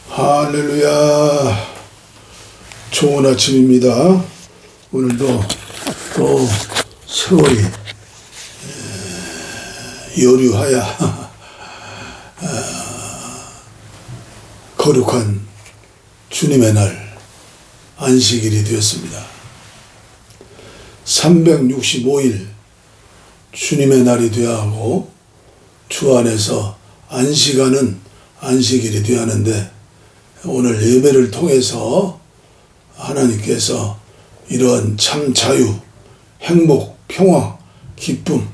할렐루야. 좋은 아침입니다. 오늘도 또 세월이 여류하여 거룩한 주님의 날 안식일이 되었습니다. 365일 주님의 날이 되어야 하고 주 안에서 안식하는 안식일이 되어야 하는데, 오늘 예배를 통해서 하나님께서 이러한 참 자유, 행복, 평화, 기쁨,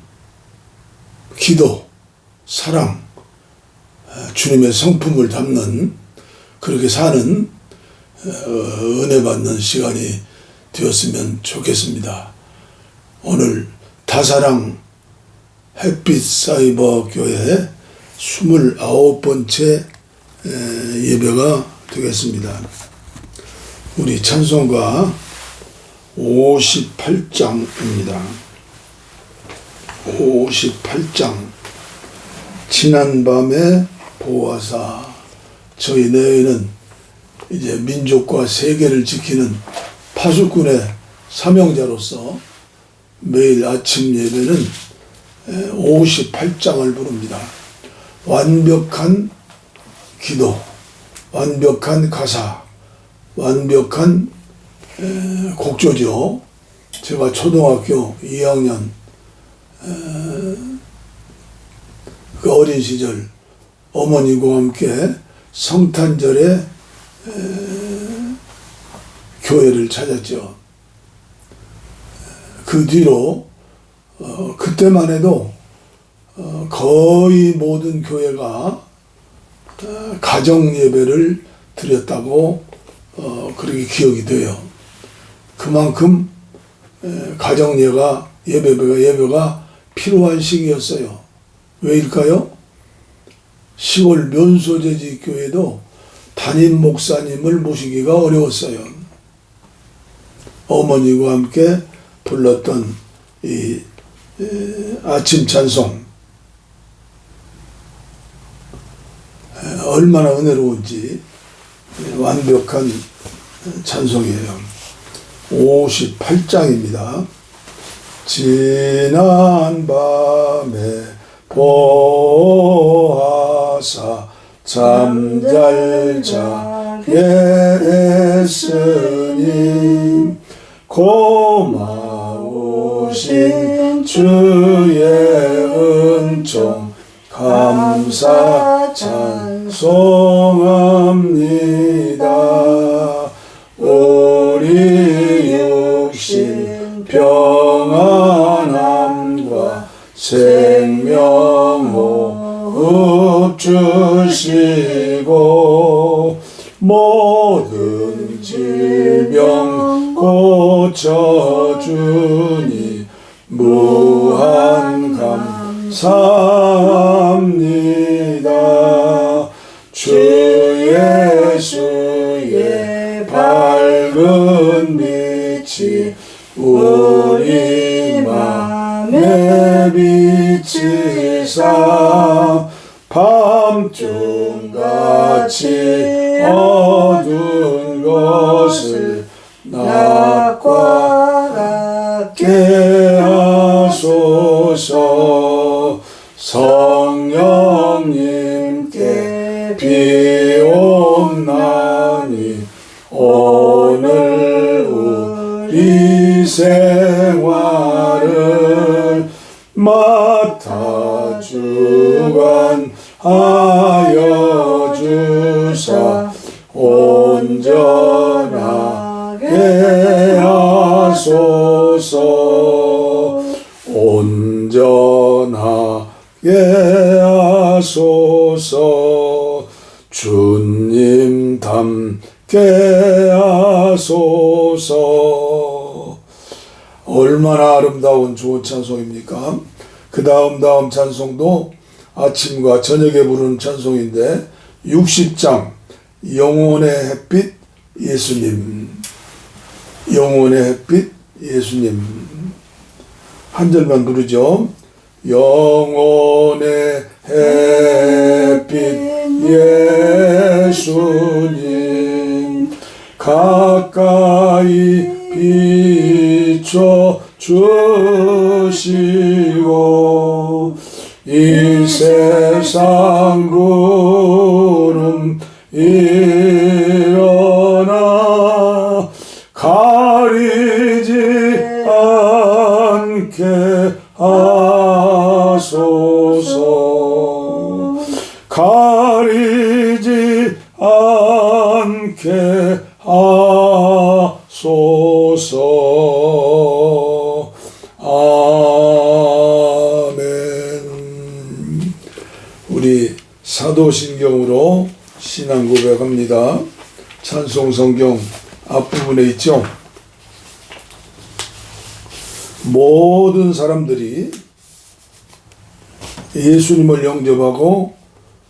기도, 사랑, 주님의 성품을 담는, 그렇게 사는 은혜 받는 시간이 되었으면 좋겠습니다. 오늘 다사랑 햇빛 사이버 교회 29번째 예배가 되겠습니다. 우리 찬송가 58장입니다. 58장. 지난밤에 보아사. 저희 내에는 이제 민족과 세계를 지키는 파수꾼의 사명자로서 매일 아침 예배는 58장을 부릅니다. 완벽한 기도, 완벽한 가사, 완벽한 곡조죠. 제가 초등학교 2학년 그 어린 시절 어머니와 함께 성탄절에 교회를 찾았죠. 그 뒤로 그때만 해도 거의 모든 교회가 가정 예배를 드렸다고 그렇게 기억이 돼요. 그만큼 가정 예배가 필요한 시기였어요. 왜일까요? 시골 면소재지 교회도 담임 목사님을 모시기가 어려웠어요. 어머니와 함께 불렀던 이 아침 찬송, 얼마나 은혜로운지 완벽한 찬송이에요. 58장입니다. 지난 밤에 보아사 잠잘 자게 했으니 고마우신 주의 은총 감사 찬송합니다. 우리 육신 평안함과 생명호흡 주시고 모든 질병 고쳐주니 무한 감사합니다. 주 예수의 밝은 빛이 우리 맘에 비치사 밤중같이 어두운 것을 낮과 같게 하소서. 성령님께 비옵나니 오늘 우리 생활을 맡아 주관하여 주사 온전하게 하소서. 온전하게 하소서. 주님 닮게 하소서. 얼마나 아름다운 좋은 찬송입니까? 그 다음 찬송도 아침과 저녁에 부르는 찬송인데 60장 영혼의 햇빛 예수님. 영혼의 햇빛 예수님. 한 절만 부르죠. 영혼의 햇빛 예수님 가까이 비춰 주시고 이 세상 구름 일어나 가리지 않게 하소서 가리지 않게 하소서. 아멘. 우리 사도신경으로 신앙 고백합니다. 찬송성경 앞부분에 있죠. 모든 사람들이 예수님을 영접하고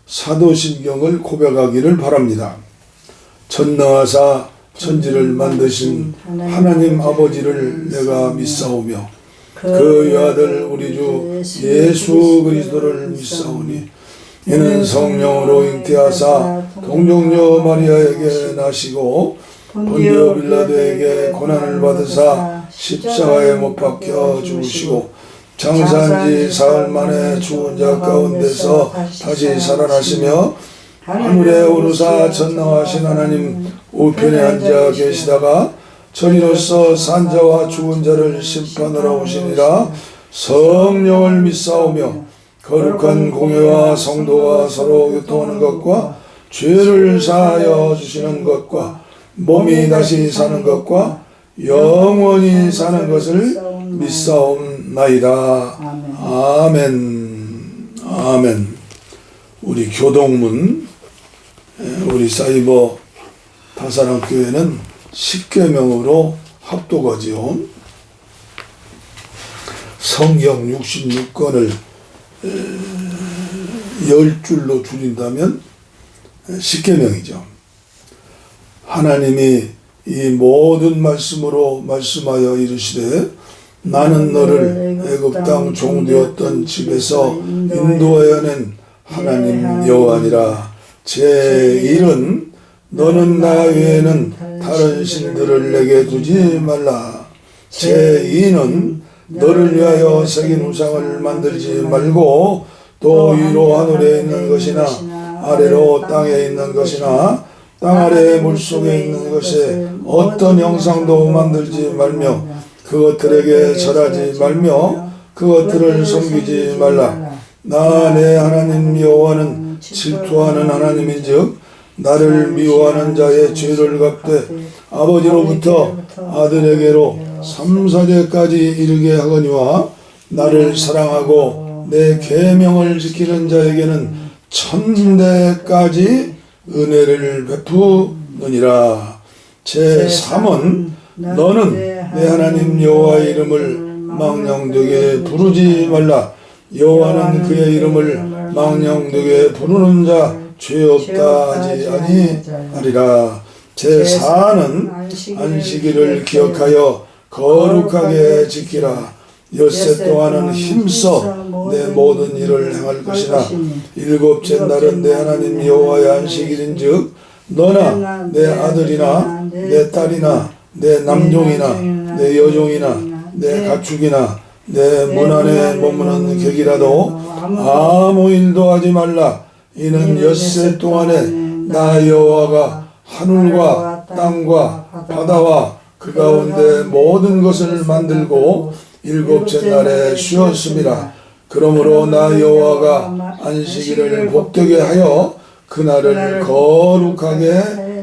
사도신경을 고백하기를 바랍니다. 전능하사 천지를 만드신 하나님 아버지를 내가 믿사오며 그 유아들 우리 주 예수 그리스도를 믿사오니 이는 성령으로 잉태하사 동정녀 마리아에게 나시고 본디오 빌라도에게 고난을 받으사 십자가에 못 박혀 죽으시고 장사한 지 사흘 만에 죽은 자 가운데서 다시 살아나시며 하늘에 오르사 전능하신 하나님 우편에 앉아 계시다가 저리로서 산자와 죽은 자를 심판하러 오시니라. 성령을 믿사오며 거룩한 공회와 성도가 서로 교통하는 것과 죄를 사하여 주시는 것과 몸이 다시 사는 것과 영원히 사는 것을 믿사옵나이다. 아멘. 아멘. 우리 교동문 우리 사이버 다사랑교회는 10계명으로 합독하지요. 성경 66권을 10줄로 줄인다면 10계명이죠. 하나님이 이 모든 말씀으로 말씀하여 이르시되 나는 너를 애굽 땅 종되었던 집에서 인도하여 낸 하나님 여호와니라. 제1은 너는 나 외에는 다른 신들을 내게 두지 말라. 제2는 너를 위하여 새긴 우상을 만들지 말고 또 위로 하늘에 있는 것이나 아래로 땅에 있는 것이나 땅 아래 물속에 있는 것에 어떤 형상도 만들지 말며 그것들에게 절하지 말며 그것들을 섬기지 말라. 나 내 하나님 여호와는 질투하는 하나님인즉 나를 미워하는 자의 죄를 갚되 아버지로부터 아들에게로 3, 4대까지 이르게 하거니와 나를 사랑하고 내 계명을 지키는 자에게는 1000대까지 은혜를 베푸느니라. 제3은 너는 내 하나님 여호와의 이름을 망령되게 부르지 말라. 여호와는 그의 이름을 망령되게 부르는 자 죄 없다 하지 아니하리라. 제4는 안식일을 기억하여 거룩하게 지키라. 엿새 동안은 힘써 내 모든 일을 행할 것이나 일곱째 날은 내 하나님 여호와의 안식일인즉 너나 내 아들이나 내 딸이나 내 남종이나 내 여종이나 내 가축이나 내 문 안에 머무는 객이라도 아무 일도 하지 말라. 이는 엿새 동안에 나 여호와가 하늘과 땅과 바다와 그 가운데 모든 것을 만들고 일곱째 날에 쉬었음이라. 그러므로 나 여호와가 안식일을 복되게 하여 그날을 거룩하게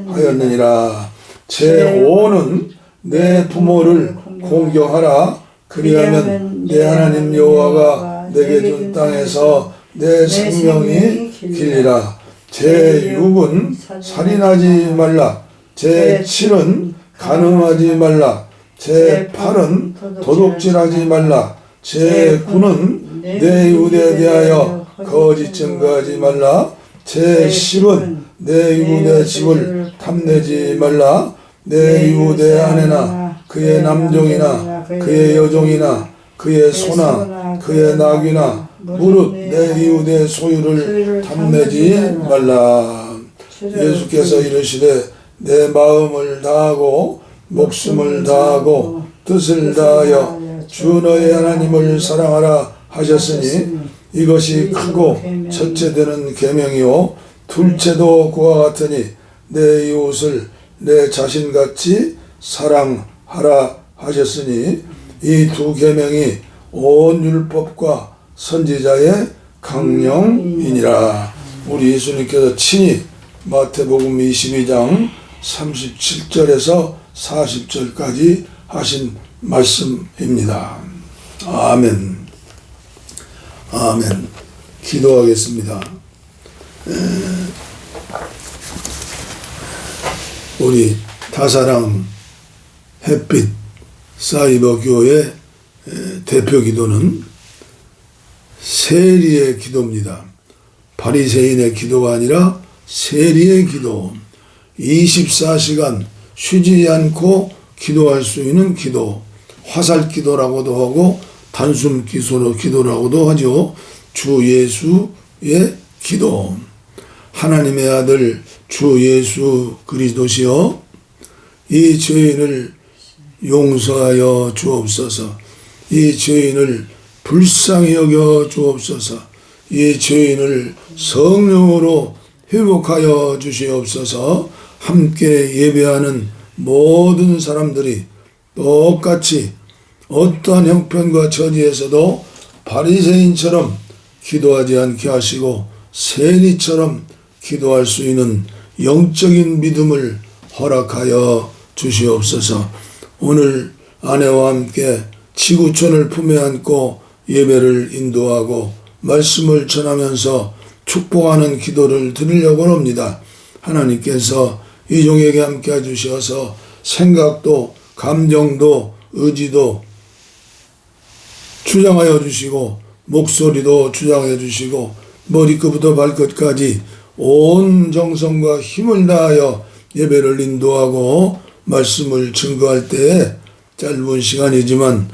하였느니라. 제5는 내 부모를 공경하라. 그리하면 내 하나님 여호와가 내게 준 땅에서 내 생명이 길리라. 제6은 살인하지 말라. 제7은 간음하지 말라. 제8은 도둑질하지 말라. 제9는 내 이웃에 대하여 거짓 증거하지 말라. 제10은 내 이웃의 집을 탐내지 말라. 내 이웃의 아내나 그의 남종이나 그의 여종이나 그의 소나 그의 낙이나 무릇 내 이웃의 소유를 탐내지 말라. 예수께서 이르시되 내 마음을 다하고 목숨을 다하고 뜻을 다하여 주 너의 하나님을 사랑하라 하셨으니 이것이 크고 첫째 되는 계명이요 둘째도 그와 같으니 내 이웃을 내 자신같이 사랑하라 하셨으니 이 두 계명이 온 율법과 선지자의 강령이니라. 우리 예수님께서 친히 마태복음 22장 37절에서 40절까지 하신 말씀입니다. 아멘. 아멘. 기도하겠습니다. 우리 다사랑 햇빛 사이버 교회 대표 기도는 세리의 기도입니다. 바리새인의 기도가 아니라 세리의 기도. 24시간 쉬지 않고 기도할 수 있는 기도. 화살 기도라고도 하고 단숨 기도라고도 하죠. 주 예수의 기도. 하나님의 아들 주 예수 그리스도시여 이 죄인을 용서하여 주옵소서. 이 죄인을 불쌍히 여겨 주옵소서. 이 죄인을 성령으로 회복하여 주시옵소서. 함께 예배하는 모든 사람들이 똑같이 어떠한 형편과 처지에서도 바리새인처럼 기도하지 않게 하시고 세리처럼 기도할 수 있는 영적인 믿음을 허락하여 주시옵소서. 오늘 아내와 함께 지구촌을 품에 안고 예배를 인도하고 말씀을 전하면서 축복하는 기도를 드리려고 합니다. 하나님께서 이 종에게 함께 해주셔서 생각도 감정도 의지도 주장하여 주시고 목소리도 주장해 주시고 머리끝부터 발끝까지 온 정성과 힘을 다하여 예배를 인도하고 말씀을 증거할 때에 짧은 시간이지만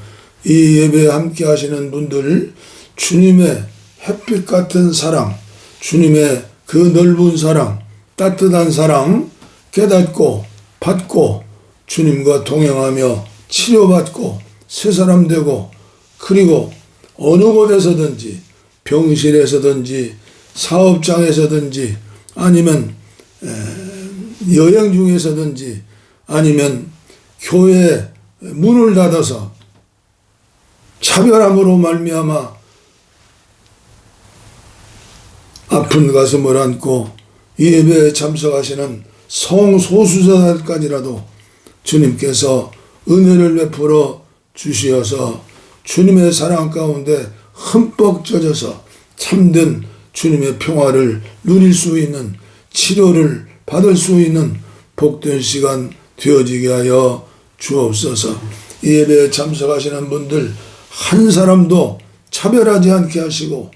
이 예배에 함께 하시는 분들 주님의 햇빛 같은 사랑, 주님의 그 넓은 사랑, 따뜻한 사랑 깨닫고 받고 주님과 동행하며 치료받고 새 사람 되고 그리고 어느 곳에서든지 병실에서든지 사업장에서든지 아니면 여행 중에서든지 아니면 교회 문을 닫아서 차별함으로 말미암아 아픈 가슴을 안고 이 예배에 참석하시는 성소수자들까지라도 주님께서 은혜를 베풀어 주시어서 주님의 사랑 가운데 흠뻑 젖어서 참된 주님의 평화를 누릴 수 있는 치료를 받을 수 있는 복된 시간 되어지게 하여 주옵소서. 이 예배에 참석하시는 분들 한 사람도 차별하지 않게 하시고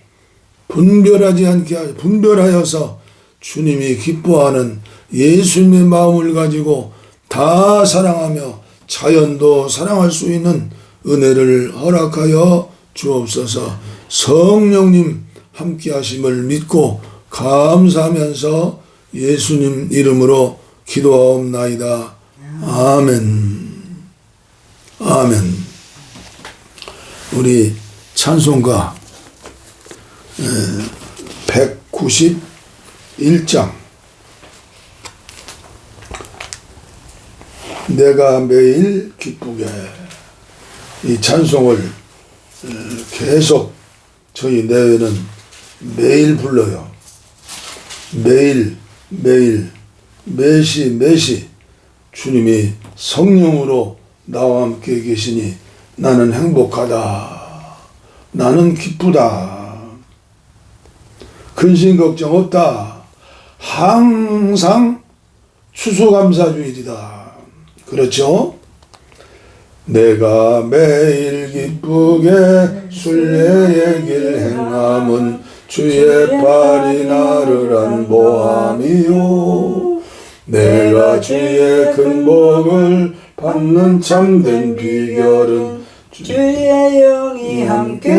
분별하여서 주님이 기뻐하는 예수님의 마음을 가지고 다 사랑하며 자연도 사랑할 수 있는 은혜를 허락하여 주옵소서. 성령님 함께 하심을 믿고 감사하면서 예수님 이름으로 기도하옵나이다. 아멘. 아멘. 우리 찬송가 191장 내가 매일 기쁘게 이 찬송을 계속 저희 내외는 매일 불러요. 매일 매시 주님이 성령으로 나와 함께 계시니 나는 행복하다. 나는 기쁘다. 근심 걱정 없다. 항상 추수감사주일이다. 그렇죠? 내가 매일 기쁘게 순례의 길 행함은 주의 팔이 나를 안보함이요. 내가 주의 큰 복을 받는 참된 비결은 주의 영이 함께함이라.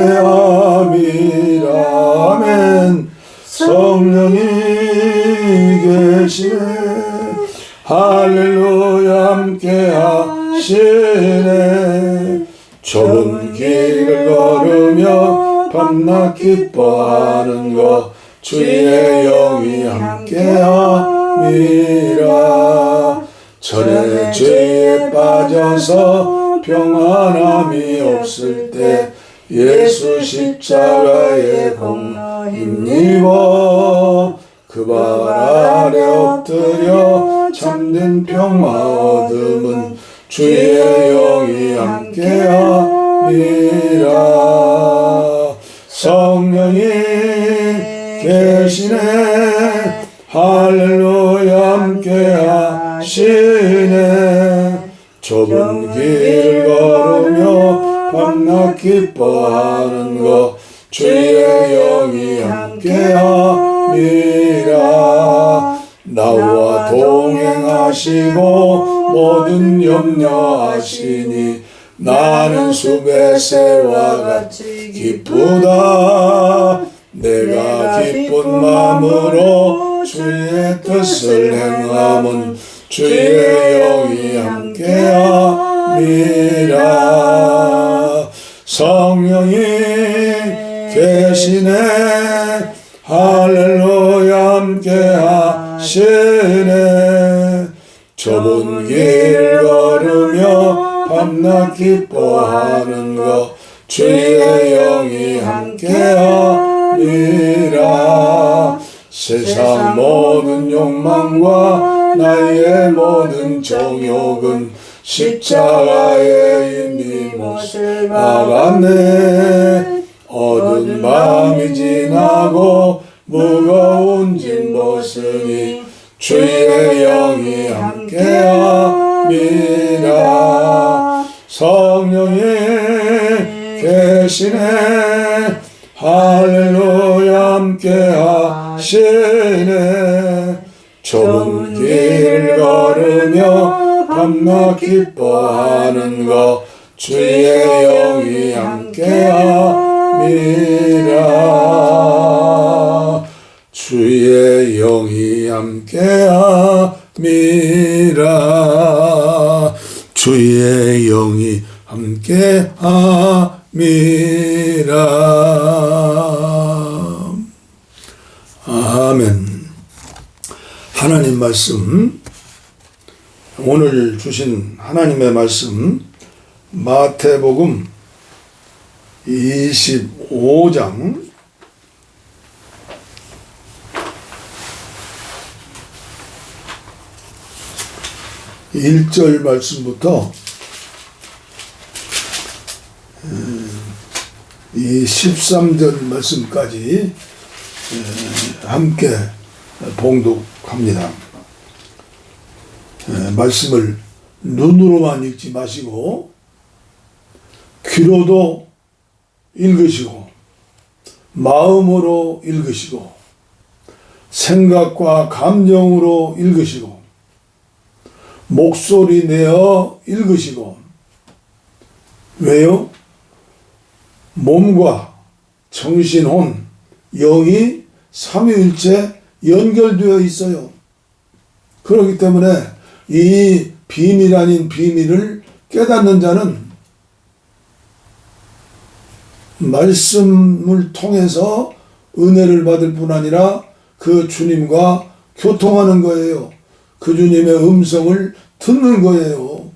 아멘. 성령이 계시네. 할렐루야. 함께하시네. 좁은 길을 걸으며 밤낮 기뻐하는 것 주의 영이 함께함이라. 절의 죄에 빠져서 평안함이 없을 때 예수 십자가의 공로 힘입어 그 발 아래 엎드려 참된 평화 얻음은 주의 영이 함께함이라. 성령이 계시네. 할렐루야. 함께하시네. 좁은 길을 걸으며 밤낮 기뻐하는 것 주의 영이 함께함이라. 나와 동행하시고 모든 염려하시니 나는 숲의 새와 같이 기쁘다. 내가 기쁜 마음으로 주의 뜻을 행함은 주의 영이 함께함이라. 성령이 계시네. 할렐루야. 함께하시네. 좁은 길을 걸으며 밤낮 기뻐하는 것 주의 영이 함께함이라. 세상 모든 욕망과 나의 모든 정욕은 십자가에 이미 못을 박았네. 어두운 밤이 지나고 무거운 짐 벗으니 주의 영이 함께함이라. 성령이 계시네. 할렐루야. 함께하시네. 좁은 길을 걸으며 밤낮 기뻐하는 것 주의 영이 함께함이라. 주의 영이 함께함이라. 주의 영이 함께함이라. 아멘. 하나님 말씀, 오늘 주신 하나님의 말씀 마태복음 25장 1절 말씀부터 이 13절 말씀까지 함께 봉독합니다. 말씀을 눈으로만 읽지 마시고 귀로도 읽으시고 마음으로 읽으시고 생각과 감정으로 읽으시고 목소리 내어 읽으시고. 왜요? 몸과 정신, 혼, 영이 삼위일체 연결되어 있어요. 그렇기 때문에 이 비밀 아닌 비밀을 깨닫는 자는 말씀을 통해서 은혜를 받을 뿐 아니라 그 주님과 교통하는 거예요. 그 주님의 음성을 듣는 거예요.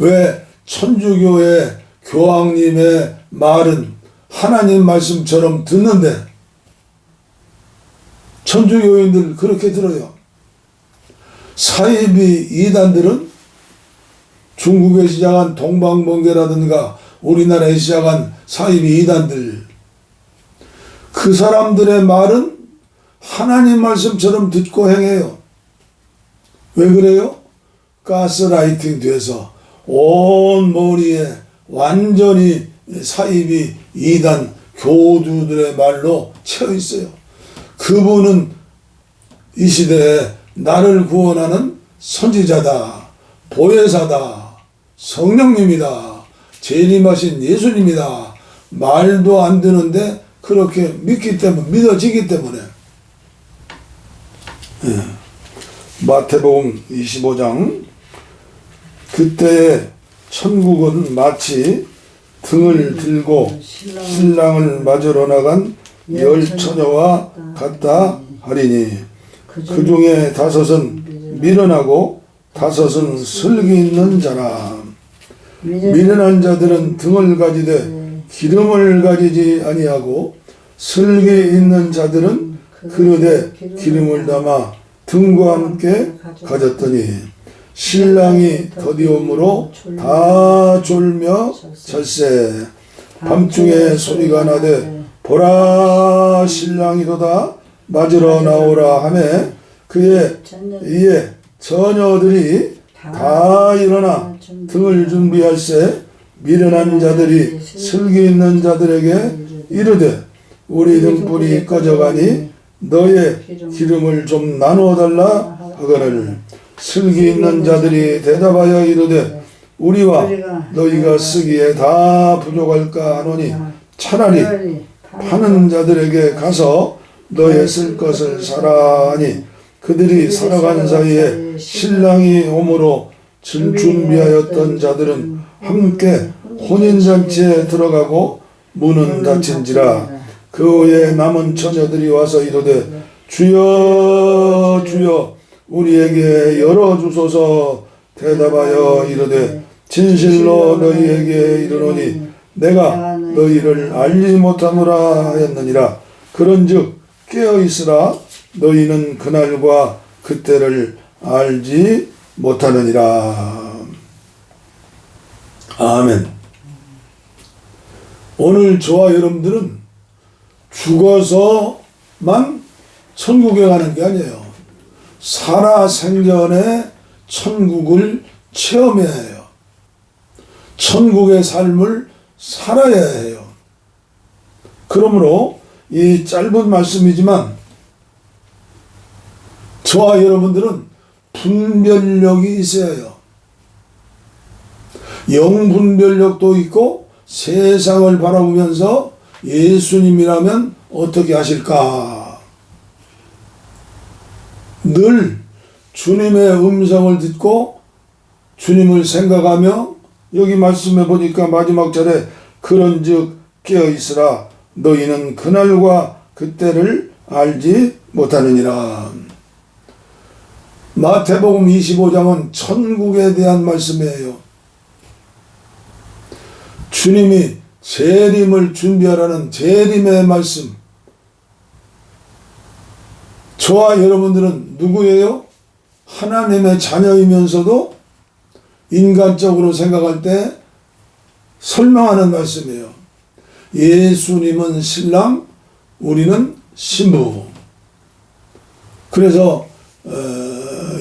왜 천주교의 교황님의 말은 하나님 말씀처럼 듣는데 천주교인들 그렇게 들어요. 사이비 이단들은 중국에 시작한 동방번개라든가 우리나라에 시작한 사이비 이단들, 그 사람들의 말은 하나님 말씀처럼 듣고 행해요. 왜 그래요? 가스라이팅 돼서 온 머리에 완전히 사이비 이단 교주들의 말로 채워 있어요. 그분은 이 시대에 나를 구원하는 선지자다, 보혜사다, 성령님이다, 재림하신 예수님이다. 말도 안 되는데 그렇게 믿어지기 때문에. 마태복음 25장. 그때 천국은 마치 등을 들고 신랑을 맞으러 나간 10처녀와 같다 하리니 그 중에 5은 미련하고 5은 슬기 있는 자라. 미련한 자들은 등을 가지되 기름을 가지지 아니하고 슬기 있는 자들은 그릇에 기름을 담아 등과 함께 가졌더니 신랑이 더디옴으로 다 졸며 잤세. 밤중에 소리가 나되 보라 신랑이로다 맞으러 나오라 하매 그의 이에 처녀들이 다 일어나 등을 준비할세. 미련한 자들이 슬기 있는 자들에게 이르되 우리 등불이 꺼져가니 너의 기름을 좀 나누어 달라 하거늘 슬기 있는 자들이 대답하여 이르되 우리와 너희가 쓰기에 다 부족할까 하노니 차라리 파는 자들에게 가서 너의 쓸 것을 사라 하니 그들이 살아간 사이에 신랑이 오므로 준비하였던 자들은 함께 혼인잔치에 들어가고 문은 닫힌지라. 그 후에 남은 처녀들이 와서 이르되 주여 주여 우리에게 열어주소서. 대답하여 이르되 진실로 너희에게 이르노니 내가 너희를 알지 못하노라 하였느니라. 그런즉 깨어있으라. 너희는 그날과 그때를 알지 못하느니라. 아멘. 오늘 저와 여러분들은 죽어서만 천국에 가는 게 아니에요. 살아생전에 천국을 체험해야 해요. 천국의 삶을 살아야 해요. 그러므로 이 짧은 말씀이지만 저와 여러분들은 분별력이 있어야 해요. 영분별력도 있고 세상을 바라보면서 예수님이라면 어떻게 하실까? 늘 주님의 음성을 듣고 주님을 생각하며 여기 말씀해 보니까 마지막 절에 그런즉 깨어있으라. 너희는 그날과 그때를 알지 못하느니라. 마태복음 25장은 천국에 대한 말씀이에요. 주님이 재림을 준비하라는 재림의 말씀. 저와 여러분들은 누구예요? 하나님의 자녀이면서도 인간적으로 생각할 때 설명하는 말씀이에요. 예수님은 신랑, 우리는 신부. 그래서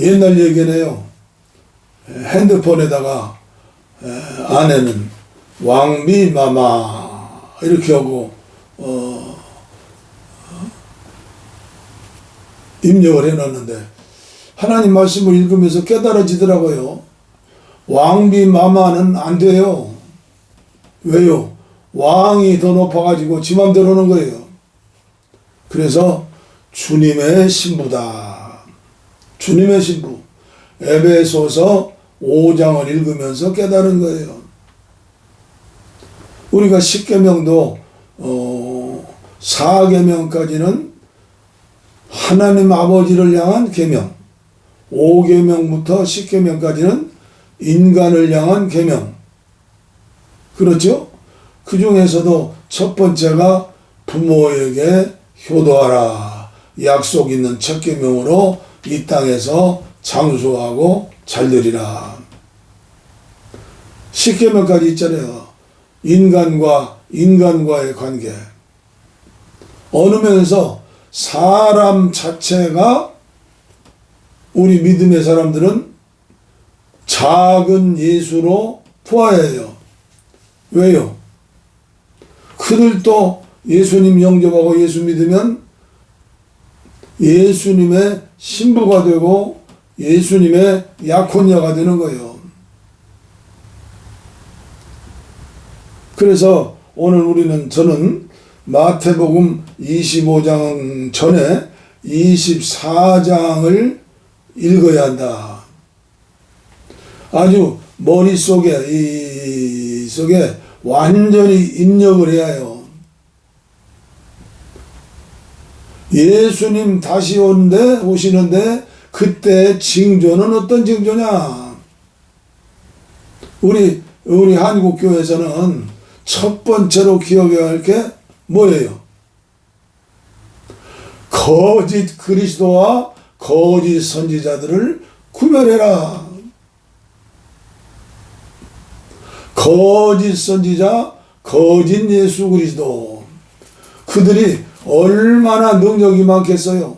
옛날 얘기네요. 핸드폰에다가 아내는 왕비마마 이렇게 하고 입력을 해놨는데 하나님 말씀을 읽으면서 깨달아지더라고요. 왕비마마는 안 돼요. 왜요? 왕이 더 높아가지고 지 맘대로 하는 거예요. 그래서 주님의 신부다. 주님의 신부. 에베소서 5장을 읽으면서 깨달은 거예요. 우리가 10계명도 4계명까지는 하나님 아버지를 향한 계명, 5계명부터 10계명까지는 인간을 향한 계명. 그렇죠? 그 중에서도 첫 번째가 부모에게 효도하라. 약속 있는 첫 계명으로 이 땅에서 장수하고 잘되리라. 10계명까지 있잖아요. 인간과 인간과의 관계. 어느 면에서 사람 자체가 우리 믿음의 사람들은 작은 예수로 보아야 해요. 왜요? 그들도 예수님 영접하고 예수 믿으면 예수님의 신부가 되고 예수님의 약혼녀가 되는 거예요. 그래서 오늘 저는 마태복음 25장 전에 24장을 읽어야 한다. 아주 머릿속에 속에 완전히 입력을 해야 해요. 예수님 다시 오시는데 그때 징조는 어떤 징조냐? 우리 한국 교회에서는 첫 번째로 기억해야 할 게 뭐예요? 거짓 그리스도와 거짓 선지자들을 구별해라. 거짓 선지자, 거짓 예수 그리스도. 그들이 얼마나 능력이 많겠어요?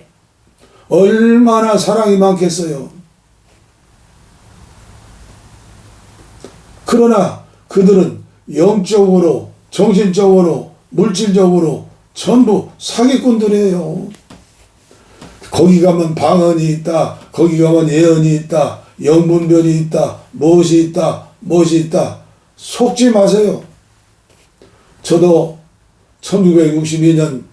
얼마나 사랑이 많겠어요? 그러나 그들은 영적으로, 정신적으로, 물질적으로 전부 사기꾼들이에요. 거기 가면 방언이 있다, 거기 가면 예언이 있다, 영분별이 있다, 무엇이 있다, 속지 마세요. 저도 1962년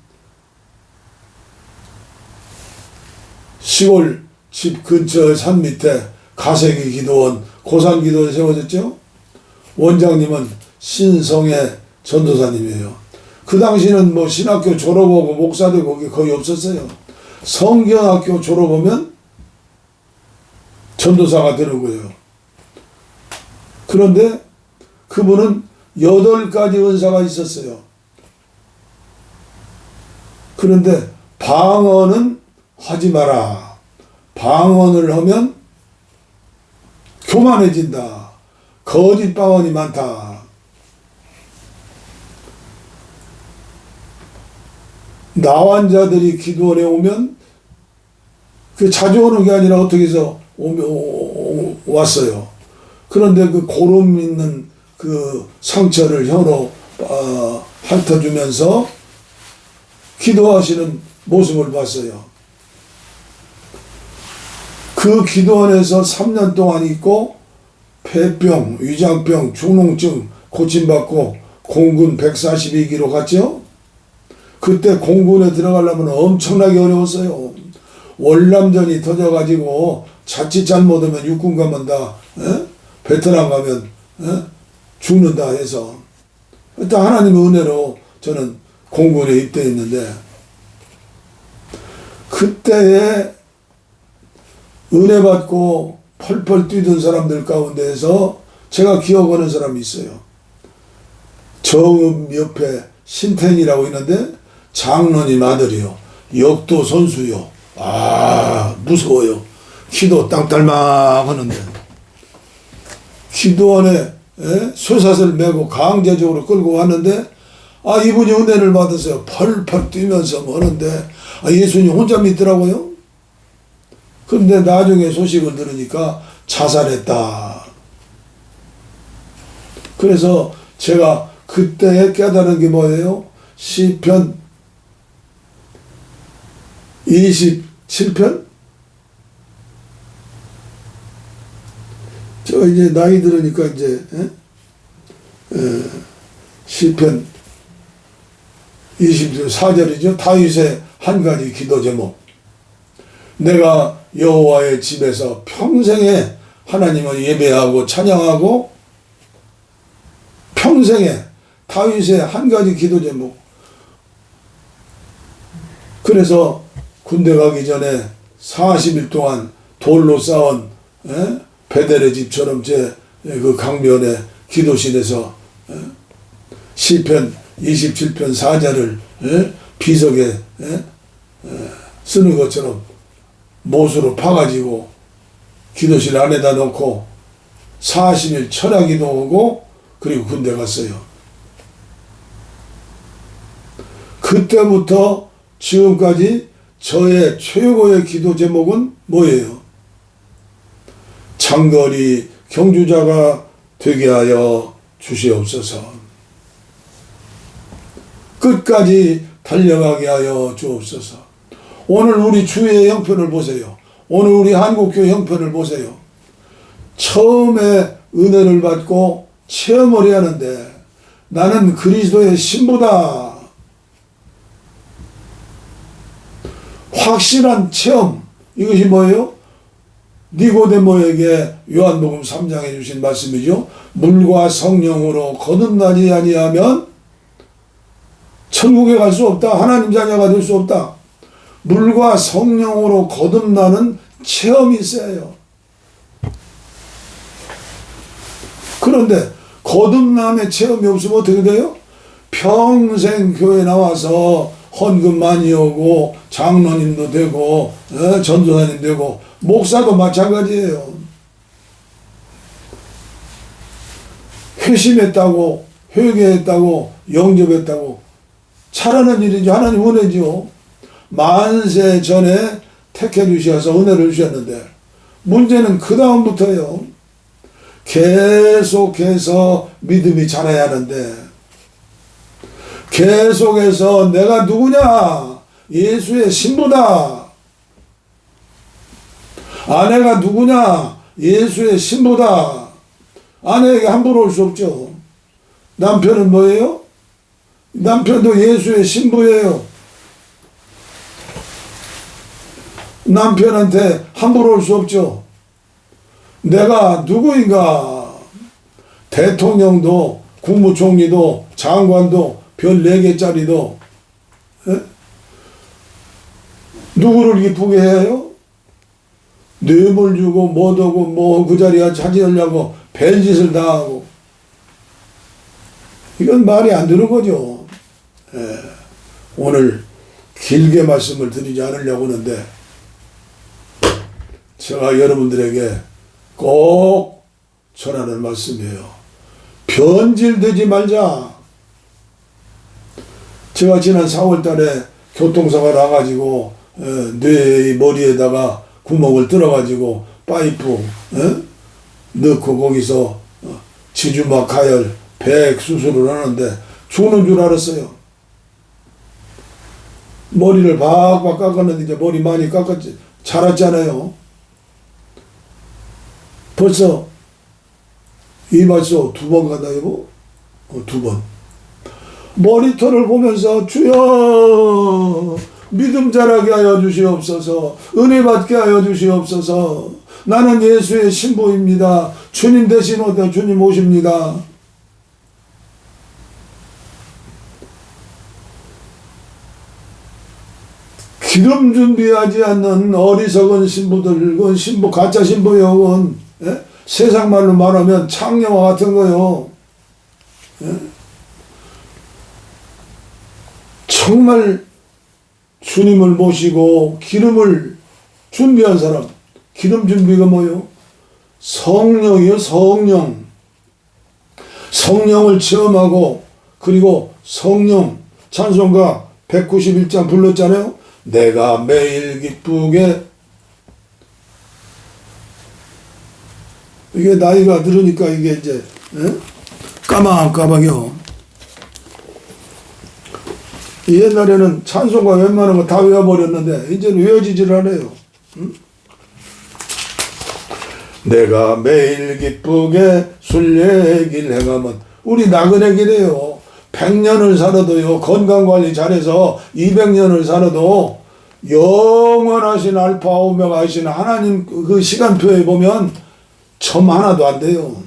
시골 집 근처 산 밑에 가세기 기도원, 고산 기도원에 세워졌죠. 원장님은 신성의 전도사님이에요. 그 당시는 뭐 신학교 졸업하고 목사도 거기 거의 없었어요. 성경학교 졸업하면 전도사가 되는 거예요. 그런데 그분은 8가지 은사가 있었어요. 그런데 방언은 하지 마라. 방언을 하면 교만해진다. 거짓 방언이 많다. 나환자들이 기도원에 오면 그 자주 오는 게 아니라 어떻게 해서 왔어요. 그런데 그 고름 있는 그 상처를 혀로 핥아주면서 기도하시는 모습을 봤어요. 그 기도원에서 3년 동안 있고 폐병, 위장병, 중농증 고침받고 공군 142기로 갔죠. 그때 공군에 들어가려면 엄청나게 어려웠어요. 월남전이 터져가지고 자칫 잘못하면 육군 가면 다 베트남 가면 죽는다 해서 일단 하나님의 은혜로 저는 공군에 입대했는데 그때에 은혜 받고 펄펄 뛰던 사람들 가운데에서 제가 기억하는 사람이 있어요. 정읍 옆에 신태인이라고 있는데 장로님 아들이요. 역도 선수요. 무서워요. 키도 땅딸막 하는데 기도원에 쇠사슬 메고 강제적으로 끌고 왔는데 이분이 은혜를 받았어요. 펄펄 뛰면서 하는데 예수님 혼자 믿더라고요. 그런데 나중에 소식을 들으니까 자살했다. 그래서 제가 그때 깨달은 게 뭐예요? 시편 27편? 제가 이제 나이 들으니까 이제 시편 24절이죠. 다윗의 한 가지 기도 제목. 내가 여호와의 집에서 평생에 하나님을 예배하고 찬양하고 평생에 다윗의 한 가지 기도 제목. 그래서 군대 가기 전에 40일 동안 돌로 쌓은 베델의 집처럼 제 그 강변의 기도실에서 시편 27편 4절을 비석에 쓰는 것처럼 못으로 파가지고 기도실 안에다 놓고 40일 철야기도 오고 그리고 군대 갔어요. 그때부터 지금까지 저의 최고의 기도 제목은 뭐예요? 장거리 경주자가 되게 하여 주시옵소서. 끝까지 달려가게 하여 주옵소서. 오늘 우리 주의 형편을 보세요. 오늘 우리 한국교회 형편을 보세요. 처음에 은혜를 받고 체험을 해야 하는데 나는 그리스도의 신부다. 확실한 체험. 이것이 뭐예요? 니고데모에게 요한복음 3장에 주신 말씀이죠. 물과 성령으로 거듭나지 아니하면 천국에 갈 수 없다. 하나님 자녀가 될 수 없다. 물과 성령으로 거듭나는 체험이 있어요. 그런데 거듭남의 체험이 없으면 어떻게 돼요? 평생 교회 나와서 헌금 많이 오고 장로님도 되고 전도사님 되고 목사도 마찬가지예요. 회심했다고 회개했다고 영접했다고 잘하는 일이죠. 하나님 은혜죠. 만세 전에 택해 주셔서 은혜를 주셨는데 문제는 그 다음부터요. 계속해서 믿음이 자라야 하는데 계속해서 내가 누구냐? 예수의 신부다. 아내가 누구냐? 예수의 신부다. 아내에게 함부로 올 수 없죠. 남편은 뭐예요? 남편도 예수의 신부예요. 남편한테 함부로 올 수 없죠. 내가 누구인가? 대통령도 국무총리도 장관도 별 4개짜리도 누구를 기쁘게 해요? 뇌물 주고 뭐하고 뭐 그 자리에 차지하려고 별짓을 다 하고 이건 말이 안 되는 거죠. 오늘 길게 말씀을 드리지 않으려고 하는데 제가 여러분들에게 꼭 전하는 말씀이에요. 변질되지 말자. 제가 지난 4월 달에 교통사고 나가지고 뇌의 머리에다가 구멍을 뚫어가지고 파이프 넣고 거기서 지주막 가열 100 수술을 하는데 죽는 줄 알았어요. 머리를 박박 깎았는데 이제 머리 많이 깎았지 자랐잖아요. 벌써 이발소 2번 간다 이거 2번 모니터를 보면서 주여 믿음 자라게 하여 주시옵소서 은혜 받게 하여 주시옵소서 나는 예수의 신부입니다. 주님 대신 오다 주님 오십니다. 기름 준비하지 않는 어리석은 신부들, 그건 신부, 가짜 신부예요. 그건 세상 말로 말하면 창녀와 같은 거요. 정말 주님을 모시고 기름을 준비한 사람, 기름 준비가 뭐요? 성령이요, 성령. 성령을 체험하고 그리고 성령 찬송가 191장 불렀잖아요. 내가 매일 기쁘게 이게 나이가 들으니까 이게 이제 까막까막요. 옛날에는 찬송가 웬만한 거 다 외워버렸는데 이제는 외워지질 않아요. 내가 매일 기쁘게 순례길 행하면 우리 나그네 길이에요. 100년을 살아도요 건강관리 잘해서 200년을 살아도 영원하신 알파 오메가 하신 하나님 그 시간표에 보면 점 하나도 안 돼요.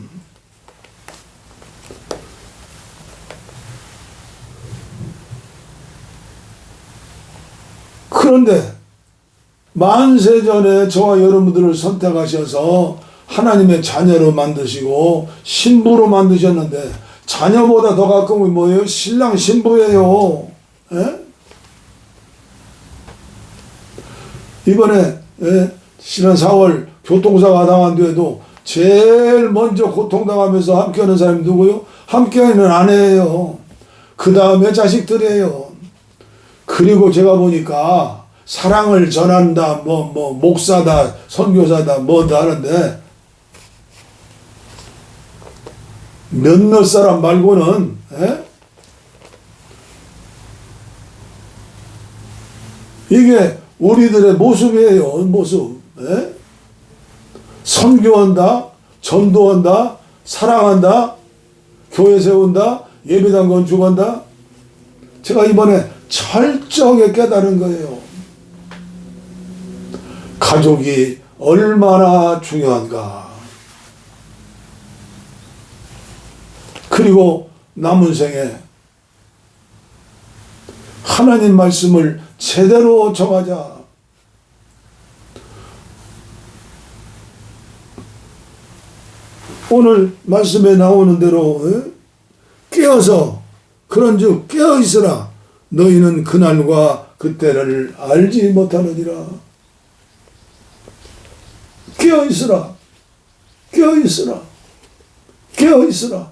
그런데 만세 전에 저와 여러분들을 선택하셔서 하나님의 자녀로 만드시고 신부로 만드셨는데 자녀보다 더 가까운 뭐예요? 신랑 신부예요. 이번에 지난 4월 교통사고가 당한 뒤에도 제일 먼저 고통당하면서 함께하는 사람이 누구요? 함께하는 아내예요. 그 다음에 자식들이에요. 그리고 제가 보니까 사랑을 전한다, 목사다, 선교사다, 뭐다 하는데 몇몇 사람 말고는 이게 우리들의 모습이에요. 모습. 선교한다, 전도한다, 사랑한다, 교회 세운다, 예배당 건축한다? 제가 이번에 철저하게 깨달은 거예요. 가족이 얼마나 중요한가. 그리고 남은 생에 하나님 말씀을 제대로 정하자. 오늘 말씀에 나오는 대로 깨어서 그런즉 깨어있으라. 너희는 그날과 그때를 알지 못하느니라. 깨어있으라. 깨어있으라. 깨어있으라.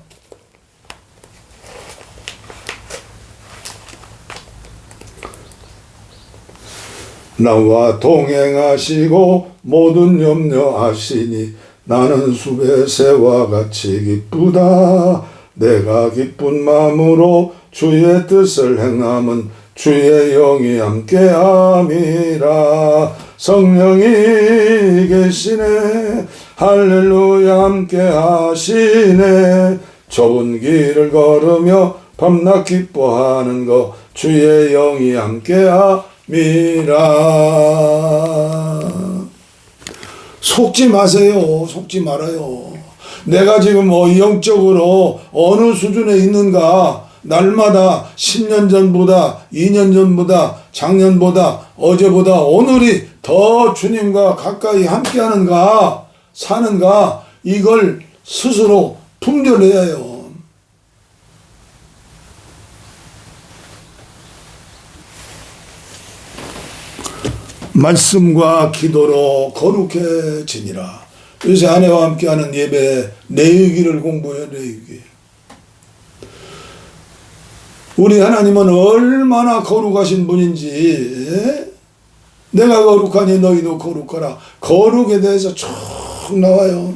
나와 동행하시고 모든 염려하시니 나는 숲의 새와 같이 기쁘다. 내가 기쁜 마음으로 주의 뜻을 행함은 주의 영이 함께함이라. 성령이 계시네. 할렐루야 함께하시네. 좁은 길을 걸으며 밤낮 기뻐하는 거 주의 영이 함께함이라. 속지 마세요. 속지 말아요. 내가 지금 영적으로 어느 수준에 있는가, 날마다 10년 전보다 2년 전보다 작년보다 어제보다 오늘이 더 주님과 가까이 함께하는가 사는가, 이걸 스스로 분별해야 해요. 말씀과 기도로 거룩해지니라. 요새 아내와 함께하는 예배 내유기를 공부해요. 내유기. 우리 하나님은 얼마나 거룩하신 분인지, 내가 거룩하니 너희도 거룩하라. 거룩에 대해서 쭉 나와요.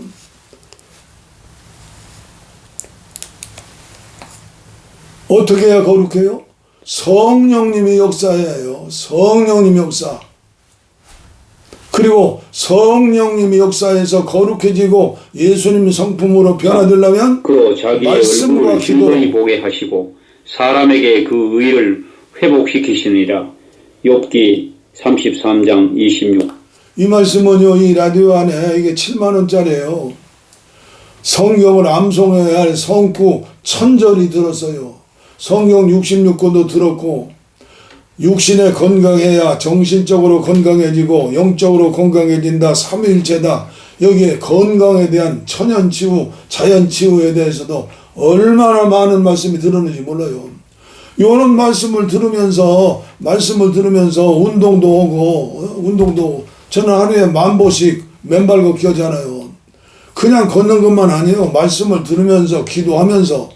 어떻게 해야 거룩해요? 성령님이 역사해야 해요. 성령님 역사. 그리고 성령님이 역사해서 거룩해지고 예수님 성품으로 변화되려면 그 자기의 얼굴을 신분히 보게 하시고 사람에게 그 의를 회복시키시니라. 욥기 33장 26. 이 말씀은요, 이 라디오 안에 이게 7만원짜리예요. 성경을 암송해야 할 성구 1000절이 들었어요. 성경 66권도 들었고, 육신에 건강해야 정신적으로 건강해지고 영적으로 건강해진다. 삼위일체다. 여기에 건강에 대한 천연치유, 자연치유에 대해서도 얼마나 많은 말씀이 들었는지 몰라요. 이런 말씀을 들으면서 운동도 오고, 저는 하루에 10,000보씩 맨발 걷기 하잖아요. 그냥 걷는 것만 아니에요. 말씀을 들으면서 기도하면서.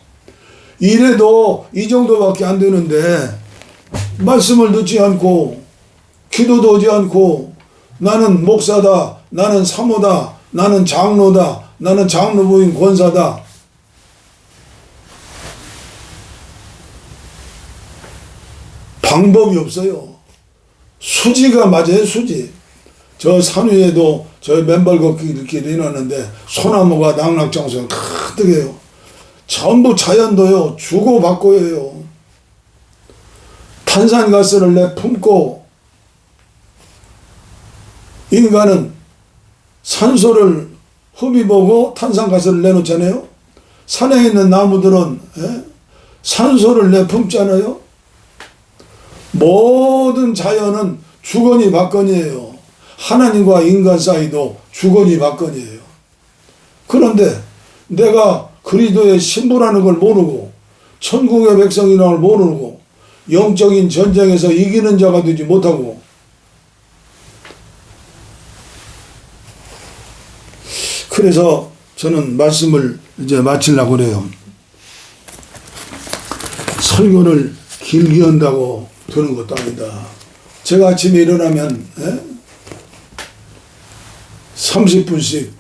이래도 이 정도밖에 안 되는데 말씀을 듣지 않고 기도도 하지 않고, 나는 목사다, 나는 사모다, 나는 장로다, 나는 장로부인 권사다. 방법이 없어요. 수지가 맞아요. 수지. 저 산 위에도 저 맨발 걷기 이렇게 해놨는데 소나무가 낙낙장수가 가득해요. 전부 자연도요, 주고받고 해요. 탄산가스를 내품고, 인간은 산소를 흡입하고 탄산가스를 내놓잖아요. 산에 있는 나무들은 산소를 내품잖아요. 모든 자연은 주거니 받거니예요. 하나님과 인간 사이도 주거니 받거니예요. 그런데 내가 그리스도의 신부라는 걸 모르고, 천국의 백성이라는 걸 모르고, 영적인 전쟁에서 이기는 자가 되지 못하고, 그래서 저는 말씀을 이제 마치려고 그래요. 설교를 길게 한다고 되는 것도 아니다. 제가 아침에 일어나면 30분씩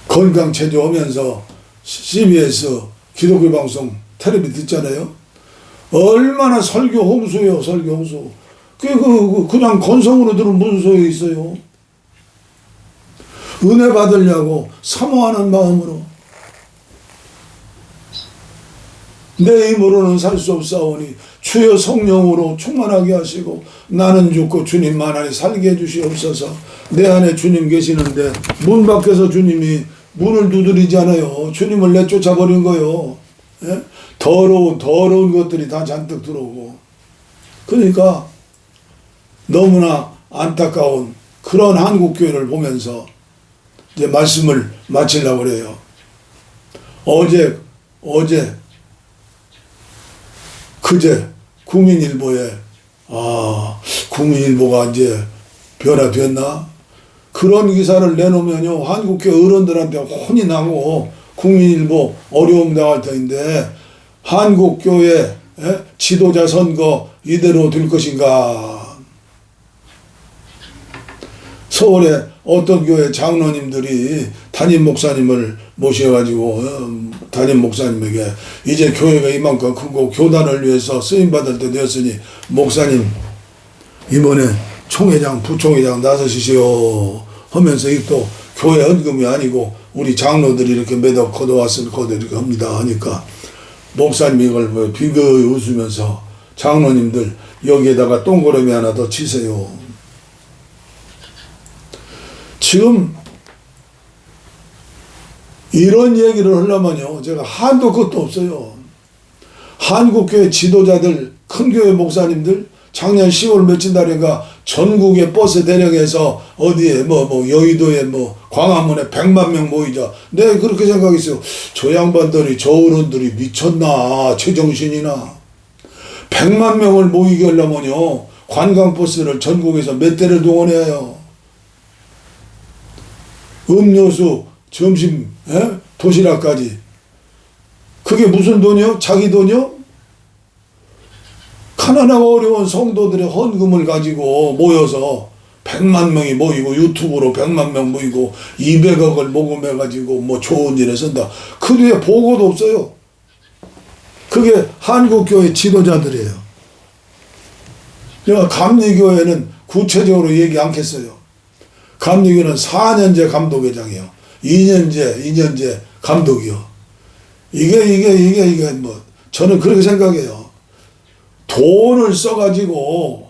건강 체조하면서 CBS 기독교 방송 텔레비 듣잖아요. 얼마나 설교 홍수예요. 설교 홍수. 그냥 건성으로 들으면 무슨 소용이 있어요. 은혜 받으려고 사모하는 마음으로. 내 힘으로는 살 수 없사오니 주여 성령으로 충만하게 하시고 나는 죽고 주님만 안에 살게 해주시옵소서. 내 안에 주님 계시는데 문 밖에서 주님이 문을 두드리잖아요. 주님을 내쫓아버린 거요. 예? 더러운 것들이 다 잔뜩 들어오고. 그러니까 너무나 안타까운 그런 한국교회를 보면서 이제 말씀을 마치려고 그래요. 그제 국민일보에 국민일보가 이제 변화됐나? 그런 기사를 내놓으면요 한국교회 어른들한테 혼이 나고 국민일보 어려움 당할 터인데 한국교회 지도자 선거 이대로 될 것인가? 서울에 어떤 교회 장로님들이 담임 목사님을 모셔가지고 담임 목사님에게 이제 교회가 이만큼 크고 교단을 위해서 쓰임받을 때 되었으니 목사님 이번에 총회장 부총회장 나서시시오 하면서 또 교회 헌금이 아니고 우리 장로들이 이렇게 매덕 걷어왔을 거다 이렇게 합니다 하니까 목사님이 이걸 비거이 웃으면서 장로님들 여기에다가 동그라미 하나 더 치세요. 지금 이런 얘기를 하려면요 제가 한도 끝도 없어요. 한국교회 지도자들 큰 교회 목사님들 작년 10월 며칠 날인가 전국에 버스 대령해서 어디에 여의도에 광화문에 100만 명 모이자. 내가 그렇게 생각했어요. 저 양반들이 저 어른들이 미쳤나 제정신이나 100만 명을 모이게 하려면요 관광버스를 전국에서 몇 대를 동원해요. 음료수 점심 도시락까지. 그게 무슨 돈이요? 자기 돈이요? 가난하고 어려운 성도들의 헌금을 가지고 모여서 100만 명이 모이고 유튜브로 100만 명 모이고 200억을 모금해가지고 좋은 일에 쓴다. 그 뒤에 보고도 없어요. 그게 한국교회 지도자들이에요. 내가 감리교회는 구체적으로 얘기 않겠어요. 감리교회는 4년제 감독회장이요. 2년제 감독이요. 이게 저는 그렇게 생각해요. 돈을 써가지고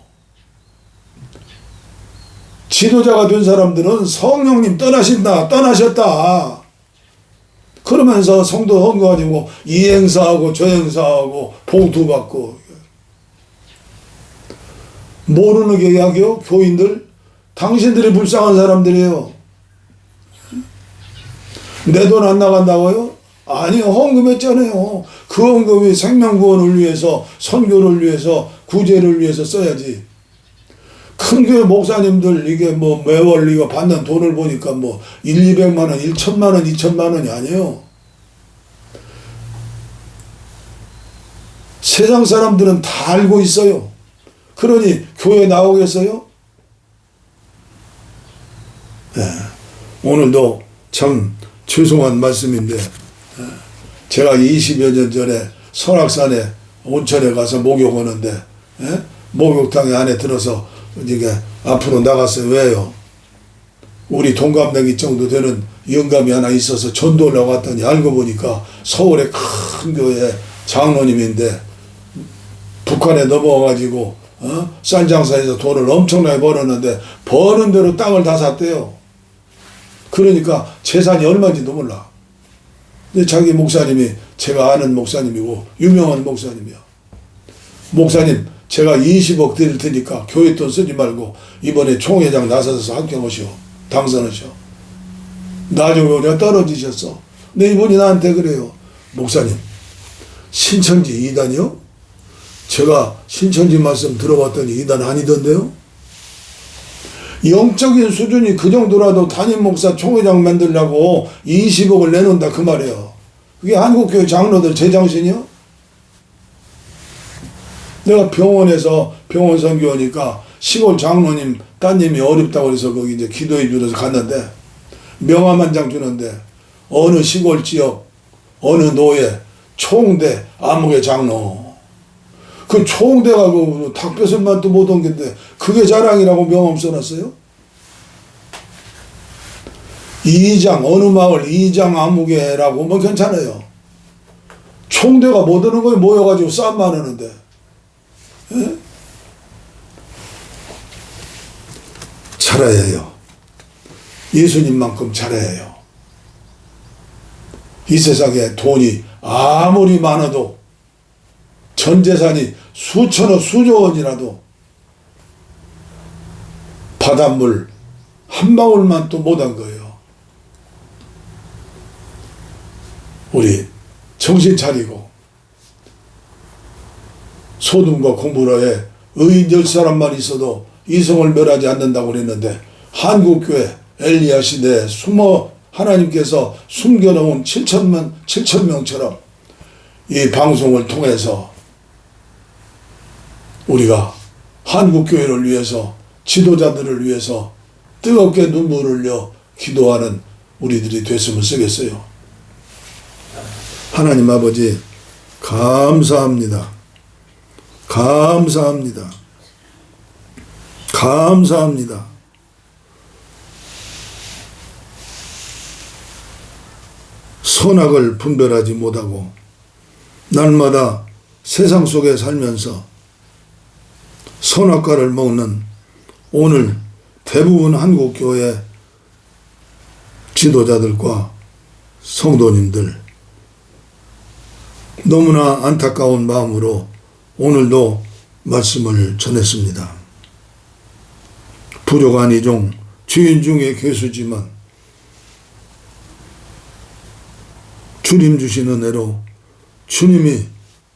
지도자가 된 사람들은 성령님 떠나셨다 그러면서 성도 헌금가지고 이 행사하고 저 행사하고 봉투 받고 모르는 게 이야기요. 교인들 당신들이 불쌍한 사람들이에요. 내 돈 안 나간다고요? 아니요. 헌금했잖아요. 그 헌금이 생명구원을 위해서 선교를 위해서 구제를 위해서 써야지. 큰 교회 목사님들 이게 매월 이거 받는 돈을 보니까 1,200만 원, 1,000만 원, 2,000만 원이 아니에요. 세상 사람들은 다 알고 있어요. 그러니 교회 나오겠어요? 네. 오늘도 참 죄송한 말씀인데 제가 20여 년 전에 설악산에 온천에 가서 목욕하는데 목욕탕에 안에 들어서 이게 앞으로 나갔어요. 왜요? 우리 동갑내기 정도 되는 영감이 하나 있어서 전도를 나갔더니 알고 보니까 서울의 큰 교회 장로님인데 북한에 넘어와가지고 쌀 장사해서 돈을 엄청나게 벌었는데 버는 대로 땅을 다 샀대요. 그러니까 재산이 얼마인지도 몰라. 근데 자기 목사님이 제가 아는 목사님이고 유명한 목사님이야. 목사님 제가 20억 드릴 테니까 교회 돈 쓰지 말고 이번에 총회장 나서서 합격하시오. 당선하시오. 나중에 오냐 떨어지셨어. 근데 이분이 나한테 그래요. 목사님 신천지 이단이요? 제가 신천지 말씀 들어봤더니 이단 아니던데요? 영적인 수준이 그 정도라도 담임 목사 총회장 만들려고 20억을 내놓는다 그 말이에요. 그게 한국교회 장로들 제정신이요? 내가 병원에서 병원 선교하니까 시골 장로님 따님이 어렵다고 해서 거기 이제 기도해 주셔서 갔는데 명함 한 장 주는데 어느 시골 지역 어느 노예 총대 암흑의 장로 그 총대가 그 닭뼈슬만 도 못 옮긴데 그게 자랑이라고 명함 써놨어요? 이장 어느 마을 이장 암흑회라고 괜찮아요. 총대가 못 오는 거에 모여가지고 싸움만 하는데. 예? 잘해야 해요. 예수님만큼 잘해야 해요. 이 세상에 돈이 아무리 많아도 전 재산이 수천억 수조 원이라도 바닷물 한 방울만 또 못한 거예요. 우리 정신 차리고 소돔과 고모라에 의인 10사람만 있어도 이성을 멸하지 않는다고 그랬는데 한국교회 엘리야 시대에 하나님께서 숨겨놓은 7,000명처럼 이 방송을 통해서 우리가 한국교회를 위해서 지도자들을 위해서 뜨겁게 눈물을 흘려 기도하는 우리들이 됐으면 쓰겠어요. 하나님 아버지 감사합니다. 감사합니다. 감사합니다. 선악을 분별하지 못하고 날마다 세상 속에 살면서 선악과를 먹는 오늘 대부분 한국교회 지도자들과 성도님들 너무나 안타까운 마음으로 오늘도 말씀을 전했습니다. 부족한 이종 주인 중에 괴수지만 주님 주신 은혜로 주님이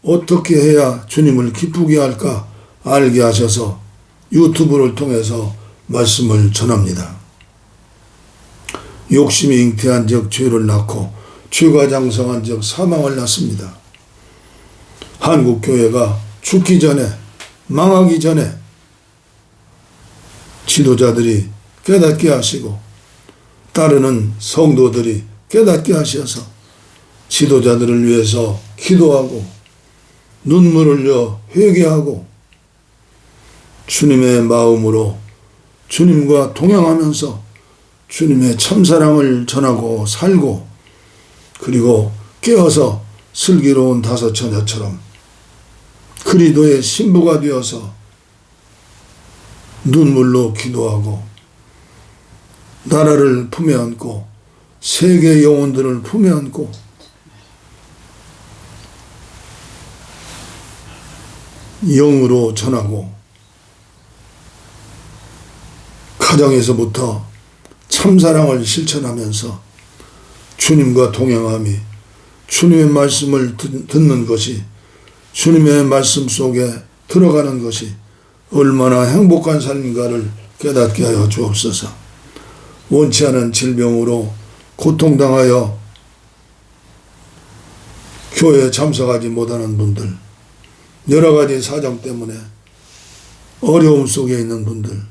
어떻게 해야 주님을 기쁘게 할까 알게 하셔서 유튜브를 통해서 말씀을 전합니다. 욕심이 잉태한 적 죄를 낳고 죄가 장성한 적 사망을 낳습니다. 한국교회가 죽기 전에 망하기 전에 지도자들이 깨닫게 하시고 따르는 성도들이 깨닫게 하셔서 지도자들을 위해서 기도하고 눈물을 흘려 회개하고 주님의 마음으로 주님과 동행하면서 주님의 참사랑을 전하고 살고 그리고 깨어서 슬기로운 다섯 처녀처럼 그리스도의 신부가 되어서 눈물로 기도하고 나라를 품에 안고 세계 영혼들을 품에 안고 영으로 전하고 가정에서부터 참사랑을 실천하면서 주님과 동행함이 주님의 말씀을 듣는 것이 주님의 말씀 속에 들어가는 것이 얼마나 행복한 삶인가를 깨닫게 하여 주옵소서. 원치 않은 질병으로 고통당하여 교회에 참석하지 못하는 분들, 여러 가지 사정 때문에 어려움 속에 있는 분들,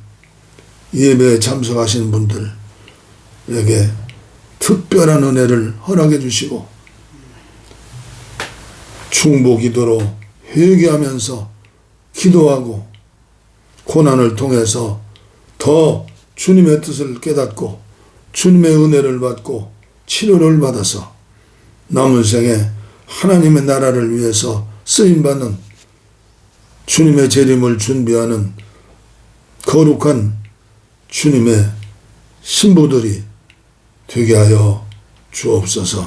예배에 참석하시는 분들에게 특별한 은혜를 허락해 주시고 중보 기도로 회개하면서 기도하고 고난을 통해서 더 주님의 뜻을 깨닫고 주님의 은혜를 받고 치료를 받아서 남은 생에 하나님의 나라를 위해서 쓰임받는 주님의 재림을 준비하는 거룩한 주님의 신부들이 되게 하여 주옵소서.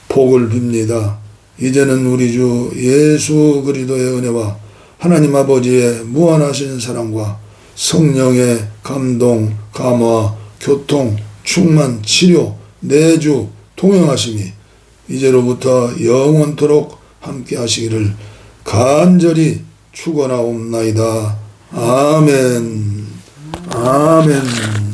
복을 빕니다. 이제는 우리 주 예수 그리스도의 은혜와 하나님 아버지의 무한하신 사랑과 성령의 감동, 감화, 교통, 충만, 치료, 내주, 동행하심이 이제로부터 영원토록 함께 하시기를 간절히 축원하옵나이다. 아멘. 아멘.